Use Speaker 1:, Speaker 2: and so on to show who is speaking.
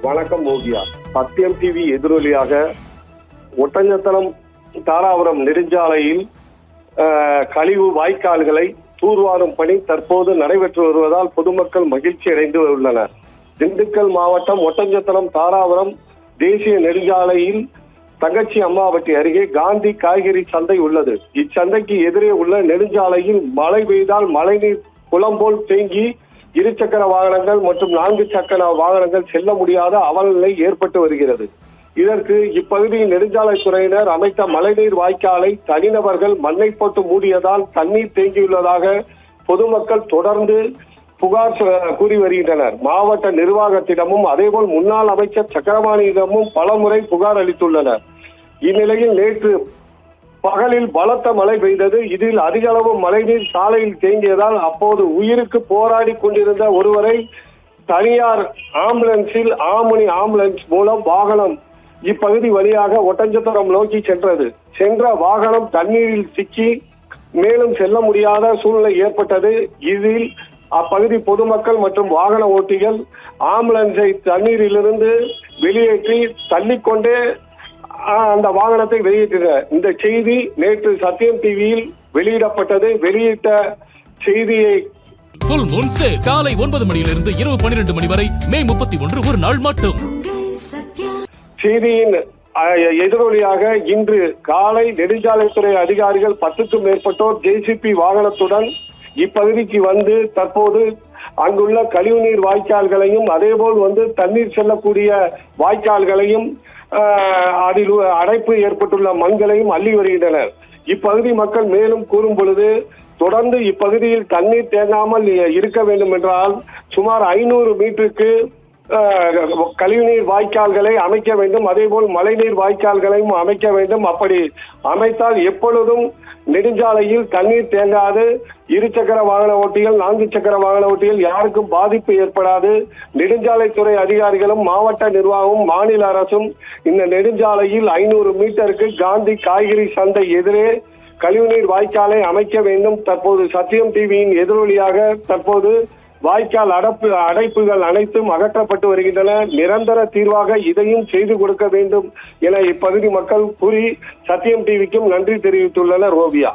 Speaker 1: வணக்கம் ஓவியா. சத்தியம் டிவி எதிரொலியாக ஒட்டஞ்சத்திரம் தாராபுரம் நெடுஞ்சாலையில் கழிவு வாய்க்கால்களை தூர்வாரும் பணி தற்போது நடைபெற்று வருவதால் பொதுமக்கள் மகிழ்ச்சி அடைந்து உள்ளனர். திண்டுக்கல் மாவட்டம் ஒட்டஞ்சத்திரம் தாராபுரம் தேசிய நெடுஞ்சாலையில் தங்கச்சி அம்மாவட்டி அருகே காந்தி காய்கறி சந்தை உள்ளது. இச்சந்தைக்கு எதிரே உள்ள நெடுஞ்சாலையில் மழை பெய்தால் மழைநீர் குளம் போல் தேங்கி இருசக்கர வாகனங்கள் மற்றும் 4 சக்கர வாகனங்கள் செல்ல முடியாத அவலநிலை ஏற்பட்டு வருகிறது. இதற்கு இப்பகுதியில் நெடுஞ்சாலைத்துறையினர் அமைத்த மழைநீர் வாய்க்காலை தனிநபர்கள் மண்ணை போட்டு மூடியதால் தண்ணீர் தேங்கியுள்ளதாக பொதுமக்கள் தொடர்ந்து புகார் கூறி வருகின்றனர். மாவட்ட நிர்வாகத்திடமும் அதேபோல் முன்னாள் அமைச்சர் சக்கரபாணியிடமும் பலமுறை புகார் அளித்துள்ளனர். இந்நிலையில் நேற்று பகலில் பலத்த மழை பெய்தது. இதில் அதிக அளவு மழைநீர் சாலையில் தேங்கியதால் அப்போது உயிருக்கு போராடி கொண்டிருந்த ஒருவரை தனியார் ஆம்புலன்ஸில் ஆமுனி ஆம்புலன்ஸ் மூலம் வாகனம் இப்பகுதி வழியாக ஒட்டஞ்சத்திரம் நோக்கி சென்ற வாகனம் தண்ணீரில் சிக்கி மேலும் செல்ல முடியாத சூழ்நிலை ஏற்பட்டது. இதில் அப்பகுதி பொதுமக்கள் மற்றும் வாகன ஓட்டிகள் ஆம்புலன்ஸை தண்ணீரிலிருந்து வெளியேற்றி தள்ளிக்கொண்டே அந்த வாகனத்தை வெளியிட்டனர். இந்த செய்தி நேற்று சத்தியம் டிவியில் வெளியிடப்பட்டது. வெளியிட்ட செய்தியை
Speaker 2: ஃபுல் மூன் சேல் காலை 9 மணியிலிருந்து இரவு 12 மணி வரை மே 31 ஒரு நாள் மட்டும்.
Speaker 1: செய்தியின் எதிரொலியாக இன்று காலை நெடுஞ்சாலைத்துறை அதிகாரிகள் 10க்கும் மேற்பட்டோர் ஜேசிபி வாகனத்துடன் இப்பகுதிக்கு வந்து தற்போது அங்குள்ள கழிவுநீர் வாய்க்கால்களையும் அதேபோல் தண்ணீர் செல்லக்கூடிய வாய்க்கால்களையும் அதில் அடைப்பு ஏற்பட்டுள்ள மண்களையும் அள்ளி வருகின்றனர். இப்பகுதி மக்கள் மேலும் கூறும் பொழுது தொடர்ந்து இப்பகுதியில் தண்ணீர் தேங்காமல் இருக்க வேண்டும் என்றால் சுமார் 500 மீட்டருக்கு கழிவுநீர் வாய்க்கால்களை அமைக்க வேண்டும். அதேபோல் மழைநீர் வாய்க்கால்களையும் அமைக்க வேண்டும். அப்படி அமைத்தால் எப்பொழுதும் நெடுஞ்சாலையில் தண்ணீர் தேங்காது. இருசக்கர வாகன ஓட்டிகள் 4 சக்கர வாகன ஓட்டிகள் யாருக்கும் பாதிப்பு ஏற்படாது. நெடுஞ்சாலைத்துறை அதிகாரிகளும் மாவட்ட நிர்வாகமும் மாநில அரசும் இந்த நெடுஞ்சாலையில் 500 மீட்டருக்கு காந்தி காய்கறி சந்தை எதிரே கழிவுநீர் வாய்க்காலை அமைக்க வேண்டும். தற்போது சத்தியம் டிவியின் எதிரொலியாக தற்போது வாய்க்கால் அடைப்புகள் அனைத்தும் அகற்றப்பட்டு வருகின்றன. நிரந்தர தீர்வாக இதையும் செய்து கொடுக்க வேண்டும் என இப்பகுதி மக்கள் கூறி சத்தியம் டிவிக்கும் நன்றி தெரிவித்துள்ளனர். ஓவியா.